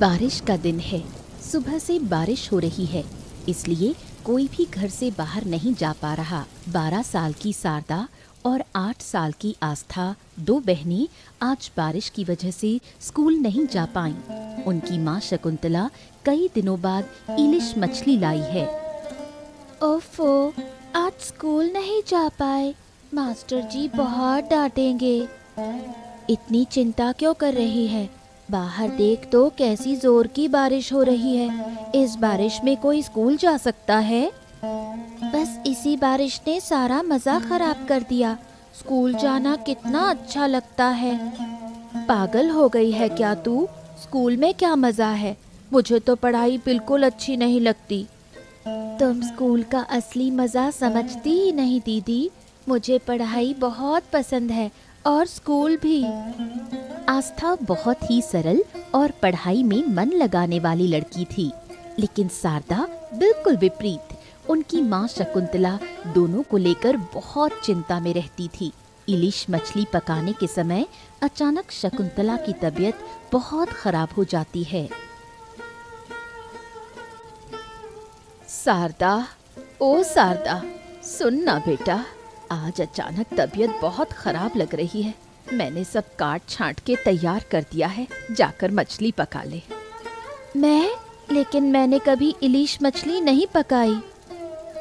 बारिश का दिन है। सुबह से बारिश हो रही है, इसलिए कोई भी घर से बाहर नहीं जा पा रहा। 12 साल की शारदा और 8 साल की आस्था, दो बहनें आज बारिश की वजह से स्कूल नहीं जा पाईं। उनकी माँ शकुंतला कई दिनों बाद इलिश मछली लाई है। ओफो, आज स्कूल नहीं जा पाए, मास्टर जी बहुत डांटेंगे। इतनी चिंता क्यों कर रही है? बाहर देख तो कैसी जोर की बारिश हो रही है। इस बारिश में कोई स्कूल जा सकता है? बस इसी बारिश ने सारा मजा खराब कर दिया। स्कूल जाना कितना अच्छा लगता है। पागल हो गई है क्या तू? स्कूल में क्या मजा है? मुझे तो पढ़ाई बिल्कुल अच्छी नहीं लगती। तुम स्कूल का असली मजा समझती ही नहीं दीदी। मुझे पढ़ाई बहुत पसंद है और स्कूल भी। आस्था बहुत ही सरल और पढ़ाई में मन लगाने वाली लड़की थी, लेकिन शारदा बिल्कुल विपरीत। उनकी माँ शकुंतला दोनों को लेकर बहुत चिंता में रहती थी। इलिश मछली पकाने के समय अचानक शकुंतला की तबीयत बहुत खराब हो जाती है। शारदा, ओ शारदा, सुन ना बेटा, आज अचानक तबीयत बहुत खराब लग रही है। मैंने सब काट छांट के तैयार कर दिया है, जाकर मछली पका ले। लेकिन मैंने कभी इलिश मछली नहीं पकाई।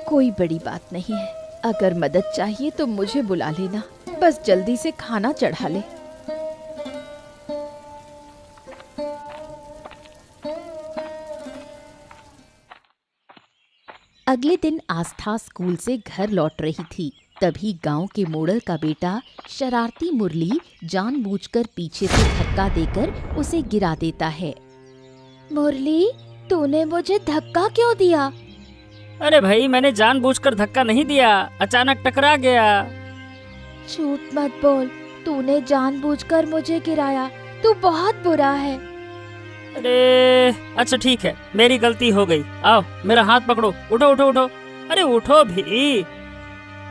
कोई बड़ी बात नहीं है, अगर मदद चाहिए तो मुझे बुला लेना, बस जल्दी से खाना चढ़ा ले। अगले दिन आस्था स्कूल से घर लौट रही थी, तभी गांव के मोड़ल का बेटा शरारती मुरली जानबूझकर पीछे से धक्का देकर उसे गिरा देता है। मुरली, तूने मुझे धक्का क्यों दिया? अरे भाई, मैंने जानबूझकर धक्का नहीं दिया, अचानक टकरा गया। झूठ मत बोल, तूने जानबूझकर मुझे गिराया। तू बहुत बुरा है। अरे अच्छा ठीक है, मेरी गलती हो गई। आओ मेरा हाथ पकड़ो, उठो उठो उठो। अरे उठो भी।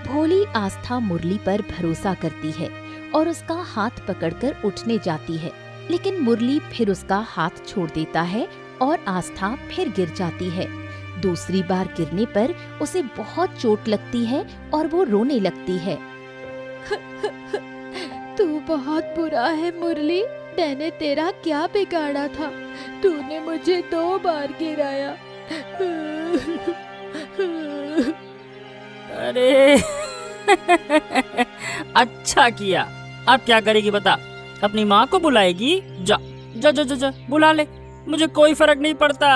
भोली आस्था मुरली पर भरोसा करती है और उसका हाथ पकड़कर उठने जाती है, लेकिन मुरली फिर उसका हाथ छोड़ देता है और आस्था फिर गिर जाती है। दूसरी बार गिरने पर उसे बहुत चोट लगती है और वो रोने लगती है। तू बहुत बुरा है मुरली, मैंने तेरा क्या बिगाड़ा था? तूने मुझे 2 बार गिराया। अरे अच्छा किया। अब क्या करेगी बता? अपनी माँ को बुलाएगी? जा जा जा जा, जा बुला ले, मुझे कोई फर्क नहीं पड़ता।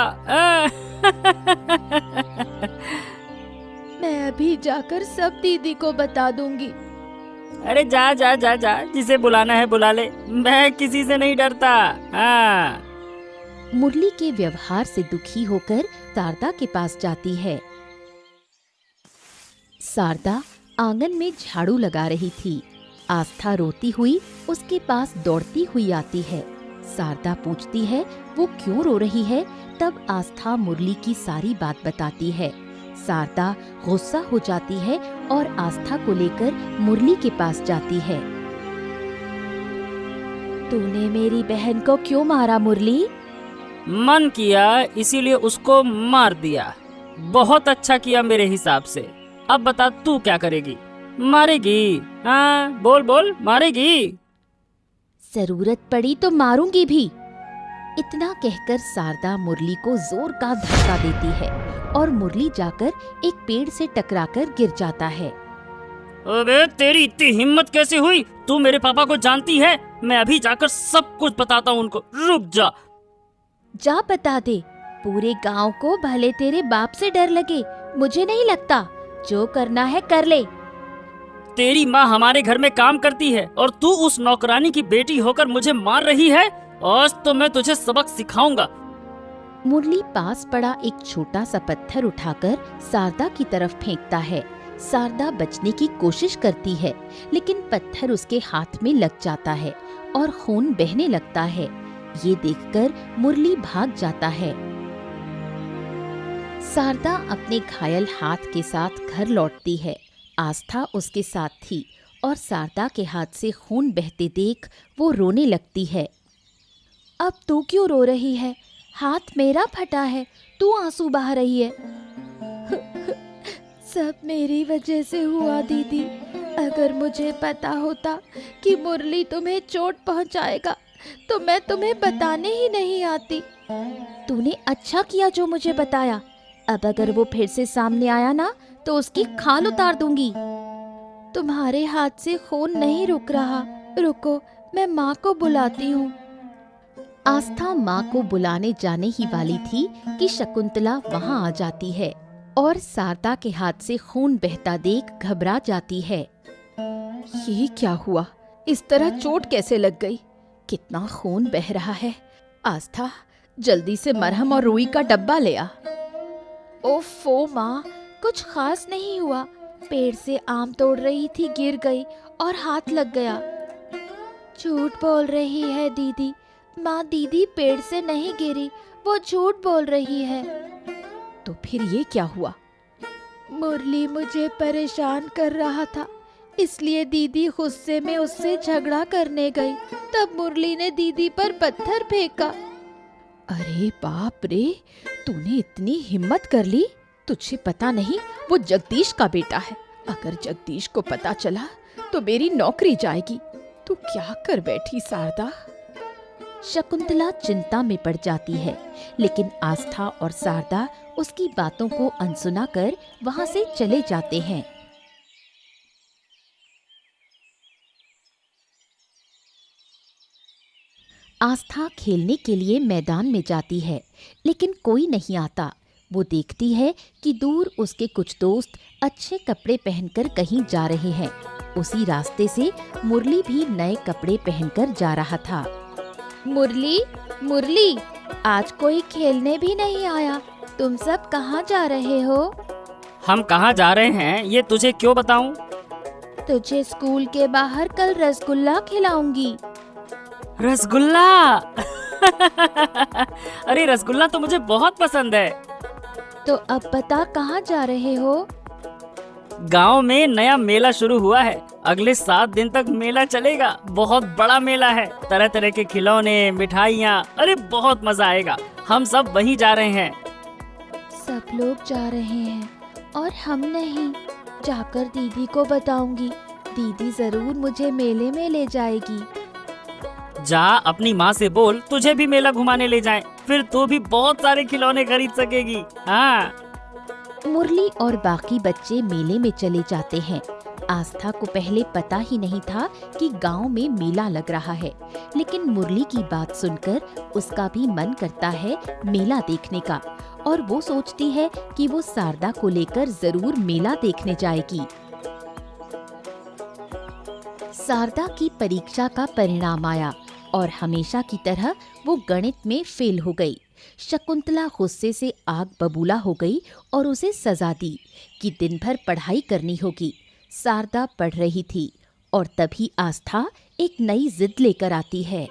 मैं अभी जाकर सब दीदी को बता दूंगी। अरे जा जा जा जा, जिसे बुलाना है बुला ले, मैं किसी से नहीं डरता। हाँ। मुरली के व्यवहार से दुखी होकर शारदा के पास जाती है। शारदा आंगन में झाड़ू लगा रही थी। आस्था रोती हुई उसके पास दौड़ती हुई आती है। शारदा पूछती है वो क्यों रो रही है, तब आस्था मुरली की सारी बात बताती है। शारदा गुस्सा हो जाती है और आस्था को लेकर मुरली के पास जाती है। तूने मेरी बहन को क्यों मारा मुरली? मन किया इसीलिए उसको मार दिया। बहुत अच्छा किया मेरे हिसाब से। अब बता तू क्या करेगी? मारेगी? हाँ बोल बोल, मारेगी? जरूरत पड़ी तो मारूंगी भी। इतना कहकर शारदा मुरली को जोर का धक्का देती है और मुरली जाकर एक पेड़ से टकराकर गिर जाता है। अबे तेरी इतनी हिम्मत कैसे हुई? तू मेरे पापा को जानती है? मैं अभी जाकर सब कुछ बताता हूँ उनको। रुक जा। जा बता दे, पूरे गांव को भले तेरे बाप से डर लगे, मुझे नहीं लगता। जो करना है कर ले। तेरी माँ हमारे घर में काम करती है और तू उस नौकरानी की बेटी होकर मुझे मार रही है? आज तो मैं तुझे सबक सिखाऊंगा। मुरली पास पड़ा एक छोटा सा पत्थर उठाकर शारदा की तरफ फेंकता है। शारदा बचने की कोशिश करती है, लेकिन पत्थर उसके हाथ में लग जाता है और खून बहने लगता है। ये देखकर मुरली भाग जाता है। शारदा अपने घायल हाथ के साथ घर लौटती है। आस्था उसके साथ थी और शारदा के हाथ से खून बहते देख वो रोने लगती है। अब तू क्यों रो रही है? हाथ मेरा फटा है, तू आंसू बहा रही है। सब मेरी वजह से हुआ दीदी। अगर मुझे पता होता कि मुरली तुम्हें चोट पहुंचाएगा तो मैं तुम्हें बताने ही नहीं आती। तूने अच्छा किया जो मुझे बताया। अब अगर वो फिर से सामने आया ना तो उसकी खाल उतार दूंगी। तुम्हारे हाथ से खून नहीं रुक रहा। रुको, मैं माँ को बुलाती हूँ। आस्था माँ को बुलाने जाने ही वाली थी कि शकुंतला वहाँ आ जाती है और शारदा के हाथ से खून बहता देख घबरा जाती है। ये क्या हुआ? इस तरह चोट कैसे लग गई? कितना खून बह रहा है। आस्था, जल्दी से मरहम और रुई का डब्बा ले आ। ओफो माँ, कुछ खास नहीं हुआ। पेड़ से आम तोड़ रही थी, गिर गई और हाथ लग गया। झूठ बोल रही है दीदी। माँ, दीदी पेड़ से नहीं गिरी, वो झूठ बोल रही है। तो फिर ये क्या हुआ? मुरली मुझे परेशान कर रहा था, इसलिए दीदी गुस्से में उससे झगड़ा करने गई। तब मुरली ने दीदी पर पत्थर फेंका। अरे बाप रे, तूने इतनी हिम्मत कर ली। तुझे पता नहीं वो जगदीश का बेटा है। अगर जगदीश को पता चला तो मेरी नौकरी जाएगी। तू क्या कर बैठी शारदा? शकुंतला चिंता में पड़ जाती है, लेकिन आस्था और शारदा उसकी बातों को अनसुना कर वहां से चले जाते हैं। आस्था खेलने के लिए मैदान में जाती है, लेकिन कोई नहीं आता। वो देखती है कि दूर उसके कुछ दोस्त अच्छे कपड़े पहनकर कहीं जा रहे हैं। उसी रास्ते से मुरली भी नए कपड़े पहनकर जा रहा था। मुरली, मुरली, आज कोई खेलने भी नहीं आया। तुम सब कहाँ जा रहे हो? हम कहाँ जा रहे हैं ये तुझे क्यों बताऊं? तुझे स्कूल के बाहर कल रसगुल्ला खिलाऊंगी। रसगुल्ला? अरे रसगुल्ला तो मुझे बहुत पसंद है। तो अब बता कहाँ जा रहे हो? गांव में नया मेला शुरू हुआ है। अगले 7 दिन तक मेला चलेगा। बहुत बड़ा मेला है। तरह तरह के खिलौने, मिठाइयाँ, अरे बहुत मजा आएगा। हम सब वहीं जा रहे हैं। सब लोग जा रहे हैं और हम नहीं। जाकर दीदी को बताऊंगी। दीदी जरूर मुझे मेले में ले जाएगी। जा अपनी माँ से बोल तुझे भी मेला घुमाने ले जाएं। फिर तू भी बहुत सारे खिलौने खरीद सकेगी। हाँ। मुरली और बाकी बच्चे मेले में चले जाते हैं। आस्था को पहले पता ही नहीं था कि गांव में मेला लग रहा है, लेकिन मुरली की बात सुनकर उसका भी मन करता है मेला देखने का, और वो सोचती है कि वो शारदा को लेकर जरूर मेला देखने जाएगी। शारदा की परीक्षा का परिणाम आया और हमेशा की तरह वो गणित में फेल हो गई। शकुंतला गुस्से से आग बबूला हो गई और उसे सजा दी कि दिन भर पढ़ाई करनी होगी। शारदा पढ़ रही थी और तभी आस्था एक नई जिद लेकर आती है।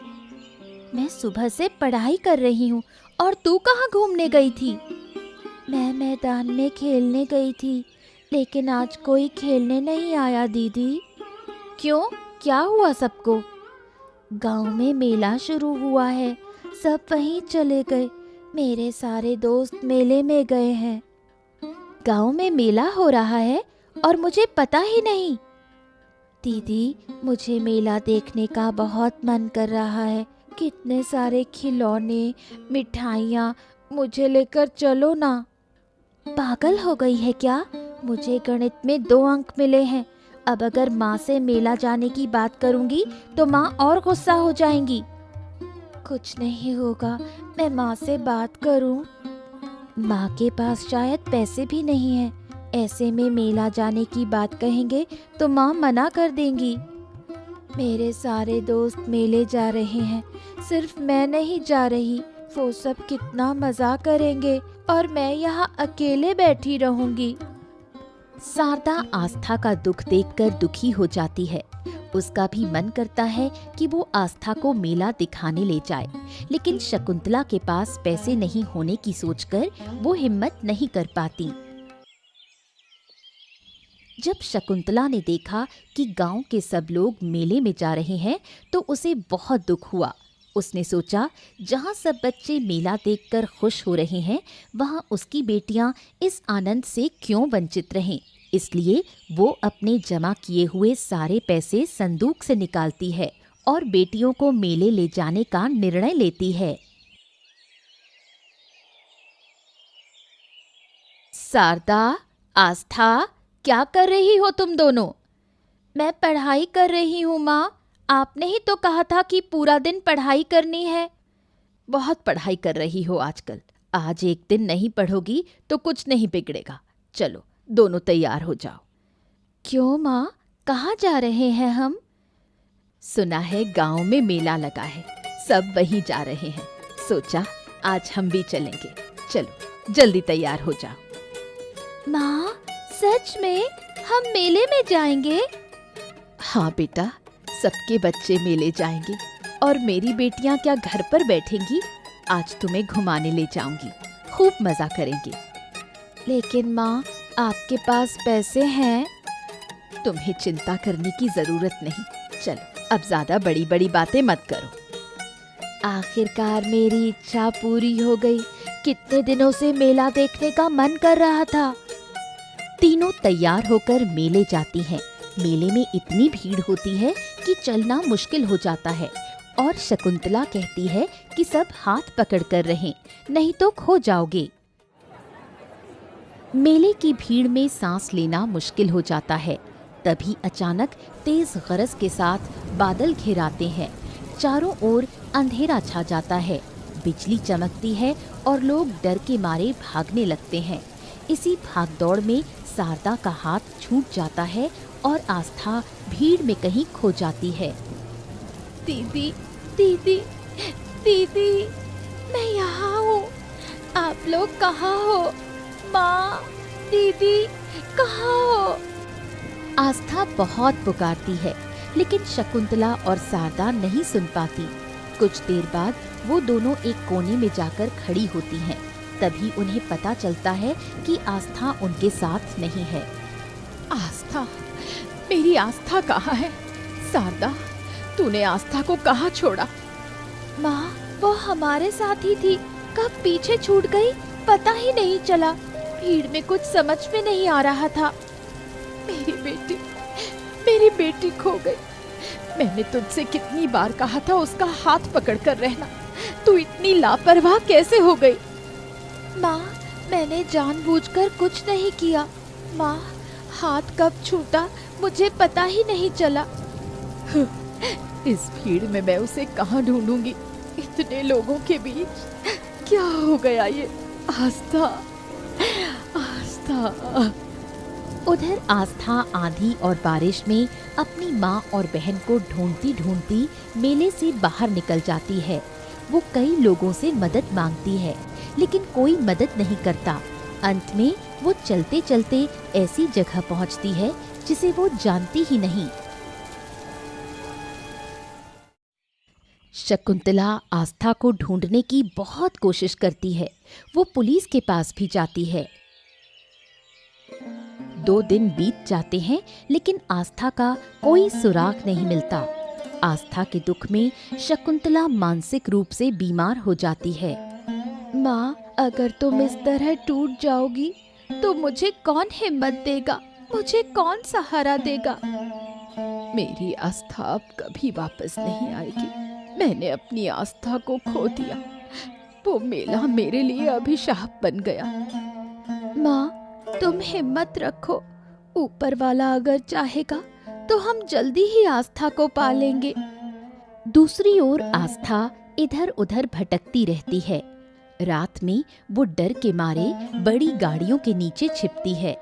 मैं सुबह से पढ़ाई कर रही हूँ और तू कहाँ घूमने गई थी? मैं मैदान में खेलने गई थी, लेकिन आज कोई खेलने नहीं आया दीदी। क्यों, क्या हुआ सबको? गांव में मेला शुरू हुआ है, सब वहीं चले गए। मेरे सारे दोस्त मेले में गए हैं। गांव में मेला हो रहा है और मुझे पता ही नहीं। दीदी, मुझे मेला देखने का बहुत मन कर रहा है। कितने सारे खिलौने, मिठाइयाँ, मुझे लेकर चलो ना। पागल हो गई है क्या? मुझे गणित में 2 अंक मिले हैं। अब अगर माँ से मेला जाने की बात करूँगी तो माँ और गुस्सा हो जाएंगी। कुछ नहीं होगा, मैं माँ से बात करूँ। माँ के पास शायद पैसे भी नहीं हैं। ऐसे में मेला जाने की बात कहेंगे तो माँ मना कर देंगी। मेरे सारे दोस्त मेले जा रहे हैं, सिर्फ मैं नहीं जा रही। वो सब कितना मजा करेंगे और मैं यहाँ अकेले बैठी रहूंगी। शारदा आस्था का दुख देखकर दुखी हो जाती है। उसका भी मन करता है कि वो आस्था को मेला दिखाने ले जाए, लेकिन शकुंतला के पास पैसे नहीं होने की सोचकर वो हिम्मत नहीं कर पाती। जब शकुंतला ने देखा कि गांव के सब लोग मेले में जा रहे हैं तो उसे बहुत दुख हुआ। उसने सोचा जहाँ सब बच्चे मेला देखकर खुश हो रहे हैं वहाँ उसकी बेटियाँ इस आनंद से क्यों वंचित रहें। इसलिए वो अपने जमा किए हुए सारे पैसे संदूक से निकालती है और बेटियों को मेले ले जाने का निर्णय लेती है। शारदा, आस्था, क्या कर रही हो तुम दोनों? मैं पढ़ाई कर रही हूँ माँ। आपने ही तो कहा था कि पूरा दिन पढ़ाई करनी है। बहुत पढ़ाई कर रही हो आजकल। आज एक दिन नहीं पढ़ोगी तो कुछ नहीं बिगड़ेगा। चलो दोनों तैयार हो जाओ। क्यों माँ, कहाँ जा रहे हैं हम? सुना है गांव में मेला लगा है, सब वहीं जा रहे हैं। सोचा आज हम भी चलेंगे। चलो जल्दी तैयार हो जाओ। माँ, सच में हम मेले में जाएंगे? हाँ बेटा, सबके बच्चे मेले जाएंगे और मेरी बेटियां क्या घर पर बैठेंगी? आज तुम्हें घुमाने ले जाऊंगी, खूब मजा करेंगे। लेकिन माँ, आपके पास पैसे हैं? तुम्हें चिंता करने की जरूरत नहीं। चलो अब ज्यादा बड़ी बड़ी बातें मत करो। आखिरकार मेरी इच्छा पूरी हो गई। कितने दिनों से मेला देखने का मन कर रहा था। तीनों तैयार होकर मेले जाती हैं। मेले में इतनी भीड़ होती है कि चलना मुश्किल हो जाता है और शकुंतला कहती है कि सब हाथ पकड़ कर रहें, नहीं तो खो जाओगे। मेले की भीड़ में सांस लेना मुश्किल हो जाता है। तभी अचानक तेज गरज के साथ बादल घिर आते हैं। चारों ओर अंधेरा छा जाता है, बिजली चमकती है और लोग डर के मारे भागने लगते हैं। इसी भागदौड़ में शारदा का हाथ छूट जाता है और आस्था भीड़ में कहीं खो जाती है। दीदी, दीदी, दीदी, मैं यहाँ हूँ। आप लोग कहाँ हो? माँ, दीदी, कहाँ हो? आस्था बहुत पुकारती है, लेकिन शकुंतला और शारदा नहीं सुन पाती। कुछ देर बाद वो दोनों एक कोने में जाकर खड़ी होती हैं। तभी उन्हें पता चलता है कि आस्था उनके साथ नहीं है। आस्था, मेरी आस्था कहाँ है? शारदा, तूने आस्था को कहाँ छोड़ा? माँ, वो हमारे साथ ही थी, कब पीछे छूट गई पता ही नहीं चला। भीड़ में कुछ समझ में नहीं आ रहा था। मेरी बेटी खो गई। मैंने तुझसे कितनी बार कहा था उसका हाथ पकड़ कर रहना। तू इतनी लापरवाह कैसे हो गई? माँ, मैंने जानबूझकर कुछ नहीं किया। माँ, हाथ कब छूटा मुझे पता ही नहीं चला। इस भीड़ में मैं उसे कहाँ ढूंढूंगी? इतने लोगों के बीच क्या हो गया ये? आस्था, आस्था। उधर आस्था आंधी और बारिश में अपनी माँ और बहन को ढूंढती ढूंढती मेले से बाहर निकल जाती है। वो कई लोगों से मदद मांगती है, लेकिन कोई मदद नहीं करता। अंत में वो चलते चलते ऐसी जगह पहुंचती है जिसे वो जानती ही नहीं। शकुंतला आस्था को ढूंढने की बहुत कोशिश करती है। वो पुलिस के पास भी जाती है। 2 दिन बीत जाते हैं, लेकिन आस्था का कोई सुराग नहीं मिलता। आस्था के दुख में शकुंतला मानसिक रूप से बीमार हो जाती है। माँ, अगर तुम इस तरह टूट जाओगी तो मुझे कौन हिम्मत देगा? मुझे कौन सहारा देगा? मेरी आस्था अब कभी वापस नहीं आएगी। मैंने अपनी आस्था को खो दिया। वो मेला मेरे लिए अभिशाप बन गया। माँ, तुम हिम्मत रखो। ऊपर वाला अगर चाहेगा तो हम जल्दी ही आस्था को पालेंगे। दूसरी ओर आस्था इधर उधर भटकती रहती है। रात में वो डर के मारे बड़ी गाड़ियों के नीचे छिपती है।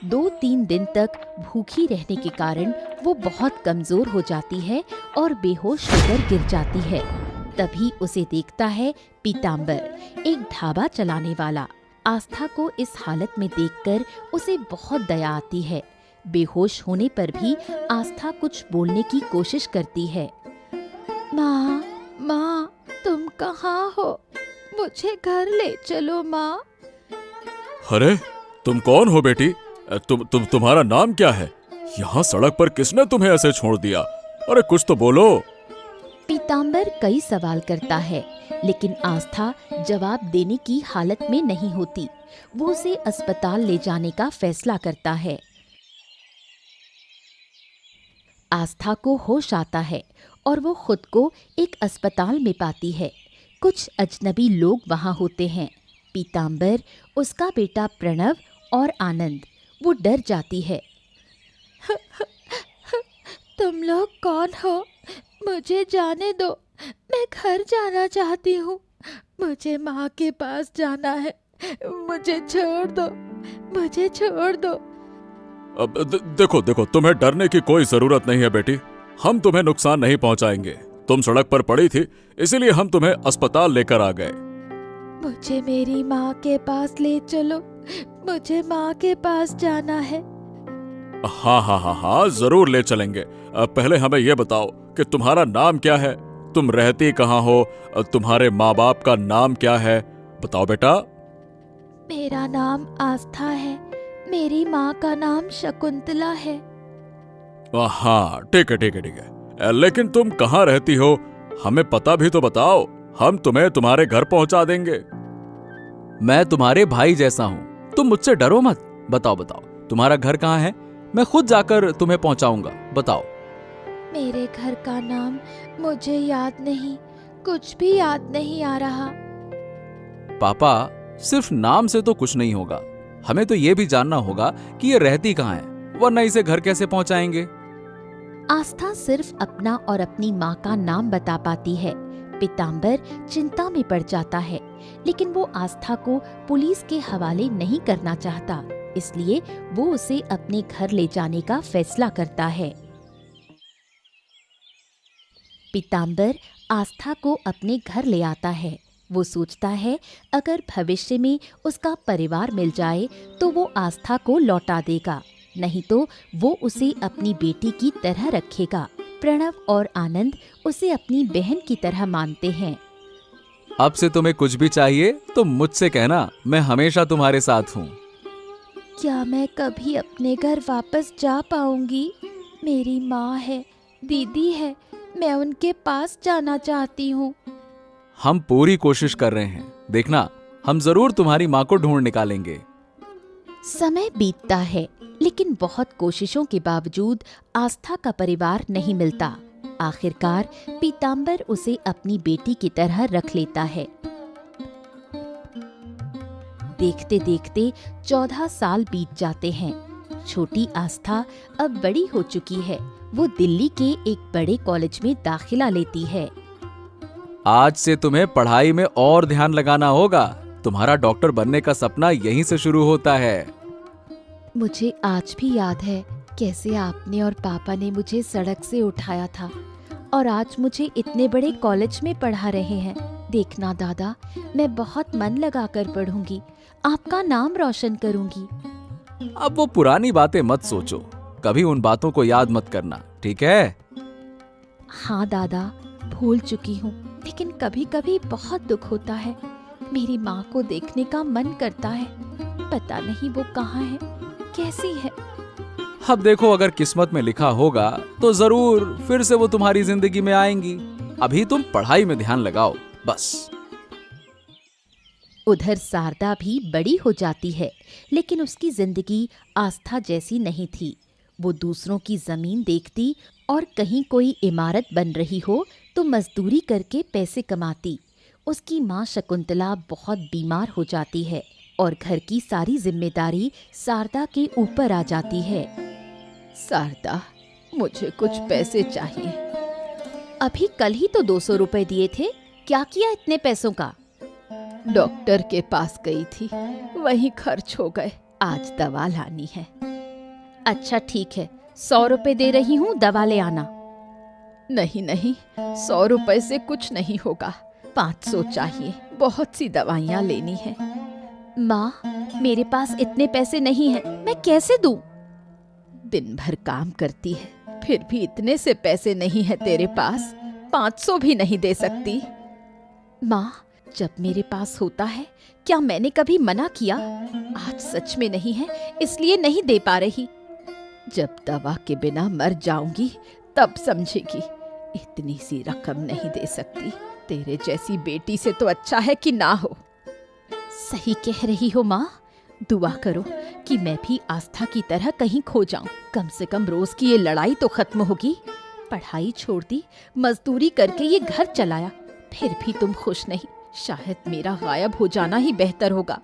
2-3 दिन तक भूखी रहने के कारण वो बहुत कमजोर हो जाती है और बेहोश होकर गिर जाती है। तभी उसे देखता है पीताम्बर, एक ढाबा चलाने वाला। आस्था को इस हालत में देखकर उसे बहुत दया आती है। बेहोश होने पर भी आस्था कुछ बोलने की कोशिश करती है। माँ, माँ, तुम कहाँ हो? मुझे घर ले चलो माँ। अरे, तुम कौन हो बेटी? तुम्हारा नाम क्या है? यहाँ सड़क पर किसने तुम्हें ऐसे छोड़ दिया? अरे कुछ तो बोलो। पीताम्बर कई सवाल करता है, लेकिन आस्था जवाब देने की हालत में नहीं होती। वो उसे अस्पताल ले जाने का फैसला करता है। आस्था को होश आता है और वो खुद को एक अस्पताल में पाती है। कुछ अजनबी लोग वहाँ होते हैं, पीताम्बर, उसका बेटा प्रणव और आनंद। वो डर जाती है। तुम लोग कौन हो? मुझे जाने दो, मैं घर जाना चाहती हूँ। मुझे माँ के पास जाना है, मुझे छोड़ दो, मुझे छोड़ दो। अब देखो देखो, तुम्हें डरने की कोई जरूरत नहीं है बेटी। हम तुम्हें नुकसान नहीं पहुंचाएंगे। तुम सड़क पर पड़ी थी, इसीलिए हम तुम्हें अस्पताल लेकर आ गए। मुझे मेरी माँ के पास ले चलो, मुझे माँ के पास जाना है। हाँ हाँ हाँ हाँ, जरूर ले चलेंगे। पहले हमें यह बताओ कि तुम्हारा नाम क्या है, तुम रहती कहाँ हो, तुम्हारे माँ बाप का नाम क्या है, बताओ बेटा। मेरा नाम आस्था है, मेरी माँ का नाम शकुंतला है। हाँ ठीक है ठीक है ठीक है, लेकिन तुम कहाँ रहती हो, हमें पता भी तो बताओ, हम तुम्हें तुम्हारे घर पहुंचा देंगे। मैं तुम्हारे भाई जैसा हूँ, तुम मुझसे डरो मत। बताओ बताओ, तुम्हारा घर कहाँ है? मैं खुद जाकर तुम्हें पहुंचाऊंगा, बताओ। मेरे घर का नाम मुझे याद नहीं, कुछ भी याद नहीं आ रहा। पापा, सिर्फ नाम से तो कुछ नहीं होगा, हमें तो ये भी जानना होगा कि ये रहती कहाँ है, वरना इसे घर कैसे पहुंचाएंगे। आस्था सिर्फ अपना और अपनी माँ का नाम बता पाती है। पीताम्बर चिंता में पड़ जाता है, लेकिन वो आस्था को पुलिस के हवाले नहीं करना चाहता, इसलिए वो उसे अपने घर ले जाने का फैसला करता है। पीताम्बर आस्था को अपने घर ले आता है। वो सोचता है अगर भविष्य में उसका परिवार मिल जाए तो वो आस्था को लौटा देगा, नहीं तो वो उसे अपनी बेटी की तरह रखेगा। प्रणव और आनंद उसे अपनी बहन की तरह मानते हैं। अब से तुम्हें कुछ भी चाहिए तो मुझसे कहना, मैं हमेशा तुम्हारे साथ हूँ। क्या मैं कभी अपने घर वापस जा पाऊंगी? मेरी माँ है, दीदी है, मैं उनके पास जाना चाहती हूँ। हम पूरी कोशिश कर रहे हैं, देखना हम जरूर तुम्हारी माँ को ढूंढ निकालेंगे। समय बीतता है, लेकिन बहुत कोशिशों के बावजूद आस्था का परिवार नहीं मिलता। आखिरकार पीताम्बर उसे अपनी बेटी की तरह रख लेता है। देखते देखते 14 साल बीत जाते हैं। छोटी आस्था अब बड़ी हो चुकी है। वो दिल्ली के एक बड़े कॉलेज में दाखिला लेती है। आज से तुम्हें पढ़ाई में और ध्यान लगाना होगा, तुम्हारा डॉक्टर बनने का सपना यहीं से शुरू होता है। मुझे आज भी याद है कैसे आपने और पापा ने मुझे सड़क से उठाया था और आज मुझे इतने बड़े कॉलेज में पढ़ा रहे हैं। देखना दादा, मैं बहुत मन लगाकर पढ़ूंगी, आपका नाम रोशन करूंगी। अब वो पुरानी बातें मत सोचो, कभी उन बातों को याद मत करना, ठीक है? हाँ दादा, भूल चुकी हूँ, लेकिन कभी कभी बहुत दुख होता है। मेरी माँ को देखने का मन करता है, पता नहीं वो कहाँ है, कैसी है। अब देखो, अगर किस्मत में लिखा होगा तो जरूर फिर से वो तुम्हारी जिंदगी में आएंगी। अभी तुम पढ़ाई में ध्यान लगाओ बस। उधर शारदा भी बड़ी हो जाती है, लेकिन उसकी जिंदगी आस्था जैसी नहीं थी। वो दूसरों की जमीन देखती और कहीं कोई इमारत बन रही हो तो मजदूरी करके पैसे कमाती। उसकी माँ शकुंतला बहुत बीमार हो जाती है और घर की सारी जिम्मेदारी शारदा के ऊपर आ जाती है। शारदा, मुझे कुछ पैसे चाहिए। अभी कल ही तो 200 रुपए दिए थे, क्या किया इतने पैसों का? डॉक्टर के पास गई थी, वहीं खर्च हो गए। आज दवा लानी है। अच्छा ठीक है, 100 रुपए दे रही हूँ, दवा ले आना। नहीं नहीं, 100 रुपए से कुछ नहीं होगा, 500 चाहिए, बहुत सी दवाइयाँ लेनी है। माँ, मेरे पास इतने पैसे नहीं हैं, मैं कैसे दूँ? दिन भर काम करती है, फिर भी इतने से पैसे नहीं है तेरे पास, 500 भी नहीं दे सकती। माँ, जब मेरे पास होता है क्या मैंने कभी मना किया? आज सच में नहीं है, इसलिए नहीं दे पा रही। जब दवा के बिना मर जाऊंगी तब समझेगी। इतनी सी रकम नहीं दे सकती। तेरे जैसी बेटी से तो अच्छा है कि ना हो। सही कह रही हो माँ। दुआ करो कि मैं भी आस्था की तरह कहीं खो जाऊं। कम से कम रोज की ये लड़ाई तो खत्म होगी। पढ़ाई छोड़ दी, मजदूरी करके ये घर चलाया, फिर भी तुम खुश नहीं। शायद मेरा गायब हो जाना ही बेहतर होगा।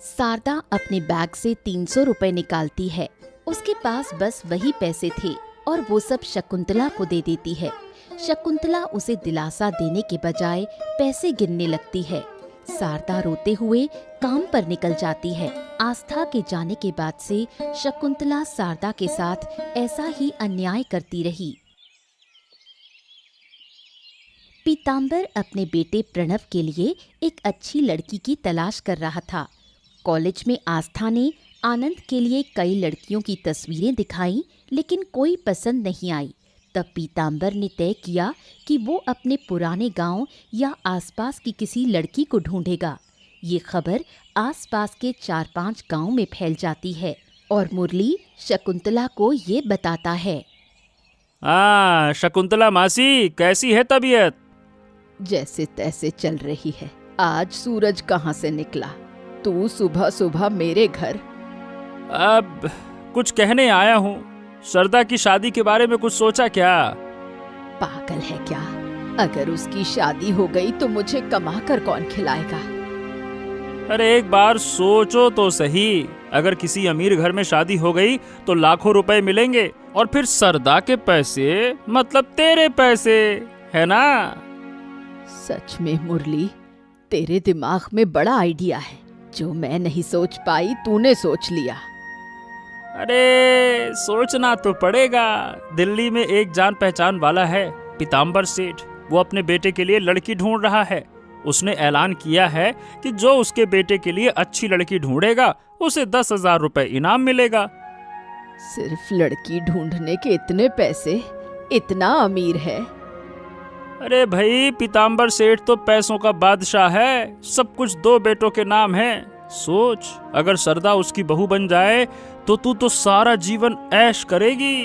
शारदा अपने बैग से 300 रुपए निकालती है। उसके पास बस वही पैसे थे और वो सब शकुंतला को दे देती है। शकुंतला उसे दिलासा देने के बजाय पैसे गिनने लगती है। शारदा रोते हुए काम पर निकल जाती है। आस्था के जाने के बाद से शकुंतला शारदा के साथ ऐसा ही अन्याय करती रही। पीताम्बर अपने बेटे प्रणव के लिए एक अच्छी लड़की की तलाश कर रहा था। कॉलेज में आस्था ने आनंद के लिए कई लड़कियों की तस्वीरें दिखाई, लेकिन कोई पसंद नहीं आई। तब पीताम्बर ने तय किया कि वो अपने पुराने गांव या आसपास की किसी लड़की को ढूंढेगा। ये खबर आसपास के 4-5 गांव में फैल जाती है और मुरली शकुंतला को ये बताता है। शकुंतला मासी, कैसी है तबीयत? जैसे तैसे चल रही है। आज सूरज कहाँ से निकला? तू सुबह सुबह मेरे घर? अब कुछ कहने आया हूँ। शारदा की शादी के बारे में कुछ सोचा क्या? पागल है क्या? अगर उसकी शादी हो गई तो मुझे कमा कर कौन खिलाएगा? अरे एक बार सोचो तो सही। अगर किसी अमीर घर में शादी हो गई तो लाखों रुपए मिलेंगे और फिर शारदा के पैसे मतलब तेरे पैसे, है ना? सच में मुरली, तेरे दिमाग में बड़ा आइडिया है। जो मैं नहीं सोच पाई तूने सोच लिया। अरे सोचना तो पड़ेगा। दिल्ली में एक जान पहचान वाला है, पीताम्बर सेठ। वो अपने बेटे के लिए लड़की ढूंढ रहा है। उसने ऐलान किया है कि जो उसके बेटे के लिए अच्छी लड़की ढूंढेगा उसे 10,000 रुपए इनाम मिलेगा। सिर्फ लड़की ढूंढने के इतने पैसे? इतना अमीर है? अरे भाई, पीताम्बर सेठ तो पैसों का बादशाह है। सब कुछ 2 बेटों के नाम है। सोच, अगर शारदा उसकी बहू बन जाए तो तू तो सारा जीवन ऐश करेगी।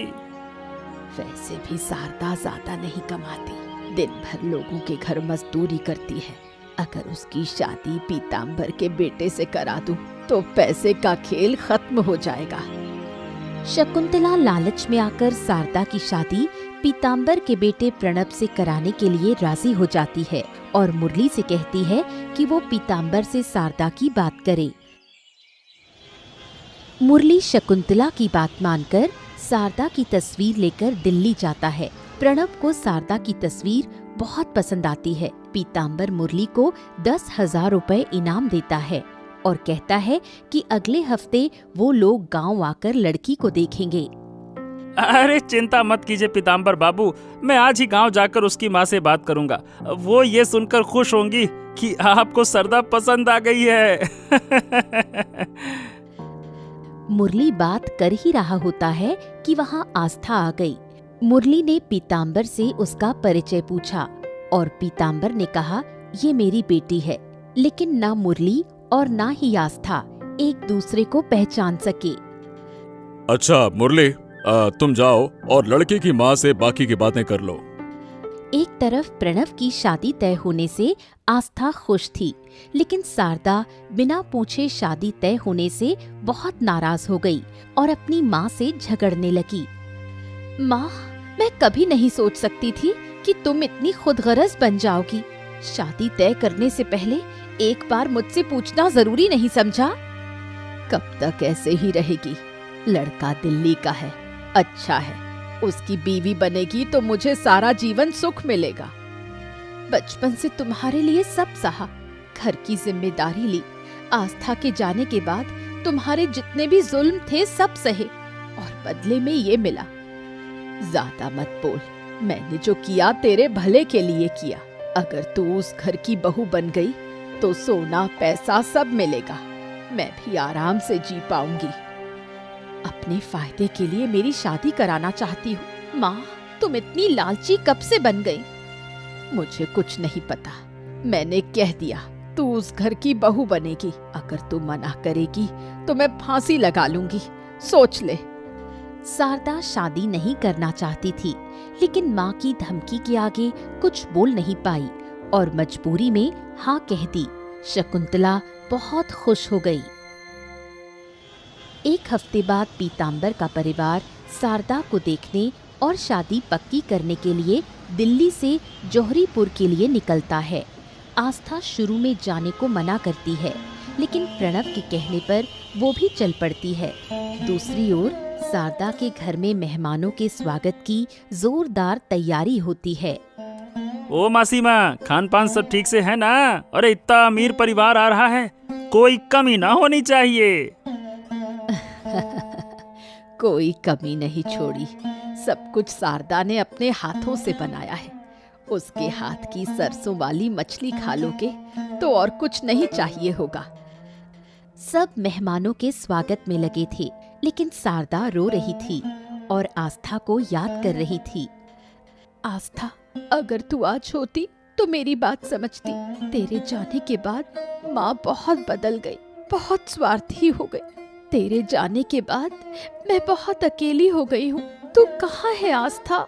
वैसे भी शारदा ज्यादा नहीं कमाती। दिन भर लोगों के घर मजदूरी करती है। अगर उसकी शादी पीताम्बर के बेटे से करा दूं तो पैसे का खेल खत्म हो जाएगा। शकुंतला लालच में आकर शारदा की शादी पीताम्बर के बेटे प्रणव से कराने के लिए राजी हो जाती है और मुरली से कहती है कि वो पीताम्बर से शारदा की बात करे। मुरली शकुंतला की बात मानकर शारदा की तस्वीर लेकर दिल्ली जाता है। प्रणव को शारदा की तस्वीर बहुत पसंद आती है। पीताम्बर मुरली को 10,000 रुपए इनाम देता है और कहता है कि अगले हफ्ते वो लोग गांव आकर लड़की को देखेंगे। अरे चिंता मत कीजिए पीताम्बर बाबू, मैं आज ही गांव जाकर उसकी माँ से बात करूंगा। वो ये सुनकर खुश होंगी कि आपको शारदा पसंद आ गई है। मुरली बात कर ही रहा होता है कि वहाँ आस्था आ गई। मुरली ने पीताम्बर से उसका परिचय पूछा और पीताम्बर ने कहा, ये मेरी बेटी है। लेकिन ना मुरली और ना ही आस्था एक दूसरे को पहचान सके। अच्छा मुरली, तुम जाओ और लड़के की माँ से बाकी की बातें कर लो। एक तरफ प्रणव की शादी तय होने से आस्था खुश थी, लेकिन शारदा बिना पूछे शादी तय होने से बहुत नाराज हो गई और अपनी माँ से झगड़ने लगी। माँ, मैं कभी नहीं सोच सकती थी कि तुम इतनी खुदगर्ज बन जाओगी। शादी तय करने से पहले एक बार मुझसे पूछना जरूरी नहीं समझा? कब तक ऐसे ही रहेगी? लड़का दिल्ली का है, अच्छा है, उसकी बीवी बनेगी तो मुझे सारा जीवन सुख मिलेगा। बचपन से तुम्हारे लिए सब सहा, घर की जिम्मेदारी ली। आस्था के जाने के बाद तुम्हारे जितने भी जुल्म थे सब सहे और बदले में ये मिला। ज्यादा मत बोल, मैंने जो किया तेरे भले के लिए किया। अगर तू उस घर की बहू बन गई तो सोना पैसा सब मिलेगा, मैं भी आराम से जी पाऊंगी। अपने फायदे के लिए मेरी शादी कराना चाहती हूँ। माँ, तुम इतनी लालची कब से बन गई? मुझे कुछ नहीं पता, मैंने कह दिया तू उस घर की बहू बनेगी। अगर तू मना करेगी तो मैं फांसी लगा लूंगी, सोच ले। शारदा शादी नहीं करना चाहती थी, लेकिन माँ की धमकी के आगे कुछ बोल नहीं पाई और मजबूरी में हाँ कह दी। शकुंतला बहुत खुश हो गई। एक हफ्ते बाद पीताम्बर का परिवार शारदा को देखने और शादी पक्की करने के लिए दिल्ली से जौहरीपुर के लिए निकलता है। आस्था शुरू में जाने को मना करती है, लेकिन प्रणव के कहने पर वो भी चल पड़ती है। दूसरी ओर शारदा के घर में मेहमानों के स्वागत की जोरदार तैयारी होती है। ओ मासी माँ, खान पान सब ठीक से है ना? अरे इतना अमीर परिवार आ रहा है, कोई कमी ना होनी चाहिए। कोई कमी नहीं छोड़ी, सब कुछ शारदा ने अपने हाथों से बनाया है। उसके हाथ की सरसों वाली मछली खा लोगे तो और कुछ नहीं चाहिए होगा। सब मेहमानों के स्वागत में लगे थे, लेकिन शारदा रो रही थी और आस्था को याद कर रही थी। आस्था, अगर तू आज होती तो मेरी बात समझती। तेरे जाने के बाद माँ बहुत बदल गई, बहुत स्वार्थी हो गई। तेरे जाने के बाद मैं बहुत अकेली हो गई हूँ। तू कहाँ है आस्था?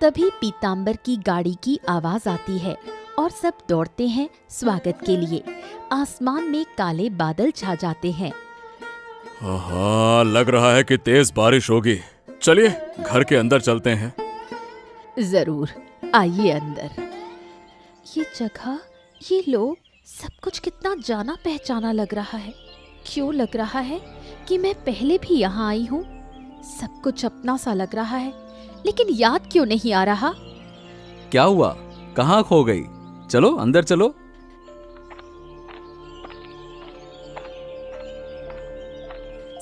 तभी पीताम्बर की गाड़ी की आवाज आती है और सब दौड़ते हैं स्वागत के लिए। आसमान में काले बादल छा जाते हैं। हाँ, लग रहा है कि तेज बारिश होगी। चलिए घर के अंदर चलते हैं। जरूर, आइए अंदर। ये जगह, ये लोग, सब कुछ कितना जाना पहचाना लग रहा है। क्यों लग रहा है कि मैं पहले भी यहाँ आई हूँ? सब कुछ अपना सा लग रहा है, लेकिन याद क्यों नहीं आ रहा? क्या हुआ? कहाँ खो गई? चलो अंदर चलो।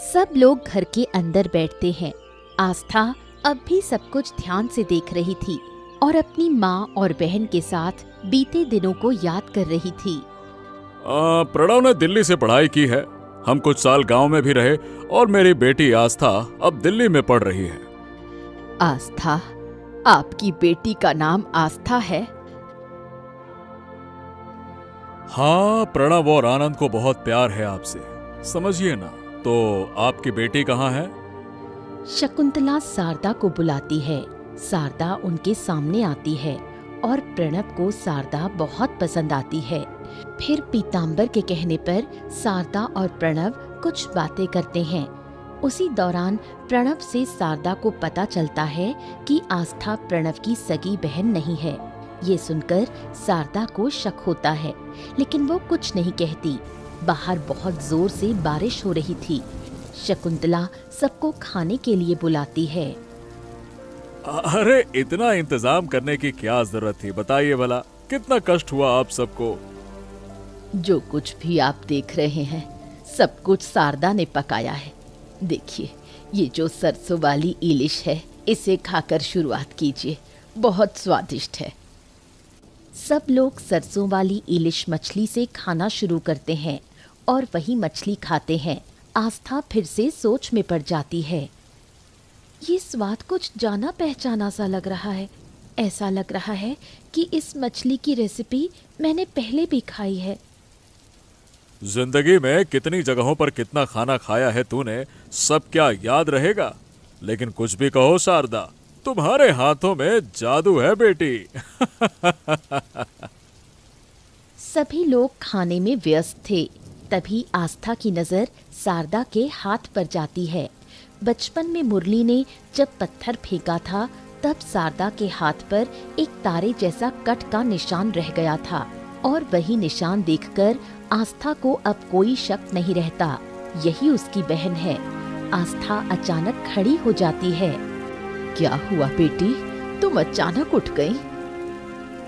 सब लोग घर के अंदर बैठते हैं। आस्था अब भी सब कुछ ध्यान से देख रही थी और अपनी माँ और बहन के साथ बीते दिनों को याद कर रही थी। प्रणव ने दिल्ली से पढ़ाई की है। हम कुछ साल गांव में भी रहे और मेरी बेटी आस्था अब दिल्ली में पढ़ रही है। आस्था, आपकी बेटी का नाम आस्था है? हाँ, प्रणव और आनंद को बहुत प्यार है आपसे, समझिए ना। तो आपकी बेटी कहाँ है? शकुंतला शारदा को बुलाती है। शारदा उनके सामने आती है और प्रणव को शारदा बहुत पसंद आती है। फिर पीताम्बर के कहने पर शारदा और प्रणव कुछ बातें करते हैं। उसी दौरान प्रणव से शारदा को पता चलता है कि आस्था प्रणव की सगी बहन नहीं है। ये सुनकर शारदा को शक होता है, लेकिन वो कुछ नहीं कहती। बाहर बहुत जोर से बारिश हो रही थी। शकुंतला सबको खाने के लिए बुलाती है। अरे इतना इंतजाम करने की क्या जरूरत थी? बताइए भला, कितना कष्ट हुआ आप सबको? जो कुछ भी आप देख रहे हैं, सब कुछ शारदा ने पकाया है। देखिए, ये जो सरसों वाली इलिश है, इसे खाकर शुरुआत कीजिए, बहुत स्वादिष्ट है। सब लोग सरसों वाली इलिश मछली से खाना शुरू करते हैं और वही मछली खाते हैं। आस्था फिर से सोच में पड़ जाती है। ये स्वाद कुछ जाना पहचाना सा लग रहा है। ऐसा लग रहा है कि इस मछली की रेसिपी मैंने पहले भी खाई है। जिंदगी में कितनी जगहों पर कितना खाना खाया है तूने, सब क्या याद रहेगा? लेकिन कुछ भी कहो शारदा, तुम्हारे हाथों में जादू है बेटी। सभी लोग खाने में व्यस्त थे। तभी आस्था की नजर शारदा के हाथ पर जाती है। बचपन में मुरली ने जब पत्थर फेंका था, तब शारदा के हाथ पर एक तारे जैसा कट का निशान रह गया था और वही निशान देखकर आस्था को अब कोई शक नहीं रहता, यही उसकी बहन है। आस्था अचानक खड़ी हो जाती है। क्या हुआ बेटी, तुम अचानक उठ गई?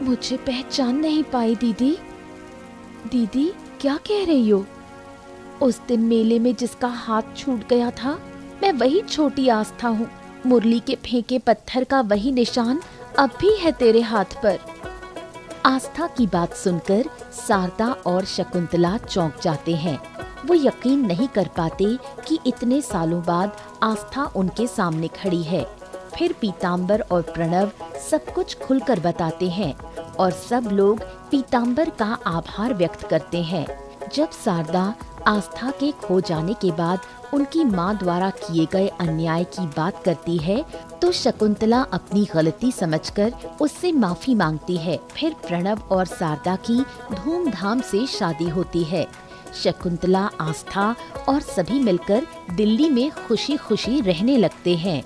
मुझे पहचान नहीं पाई दीदी। दीदी, क्या कह रही हो? उस दिन मेले में जिसका हाथ छूट गया था, मैं वही छोटी आस्था हूँ। मुरली के फेंके पत्थर का वही निशान अब भी है तेरे हाथ पर। आस्था की बात सुनकर शारदा और शकुंतला चौंक जाते हैं। वो यकीन नहीं कर पाते कि इतने सालों बाद आस्था उनके सामने खड़ी है। फिर पीताम्बर और प्रणव सब कुछ खुलकर बताते हैं और सब लोग पीताम्बर का आभार व्यक्त करते हैं। जब शारदा आस्था के खो जाने के बाद उनकी माँ द्वारा किए गए अन्याय की बात करती है तो शकुंतला अपनी गलती समझकर उससे माफी मांगती है। फिर प्रणव और शारदा की धूमधाम से शादी होती है। शकुंतला, आस्था और सभी मिलकर दिल्ली में खुशी खुशी रहने लगते हैं।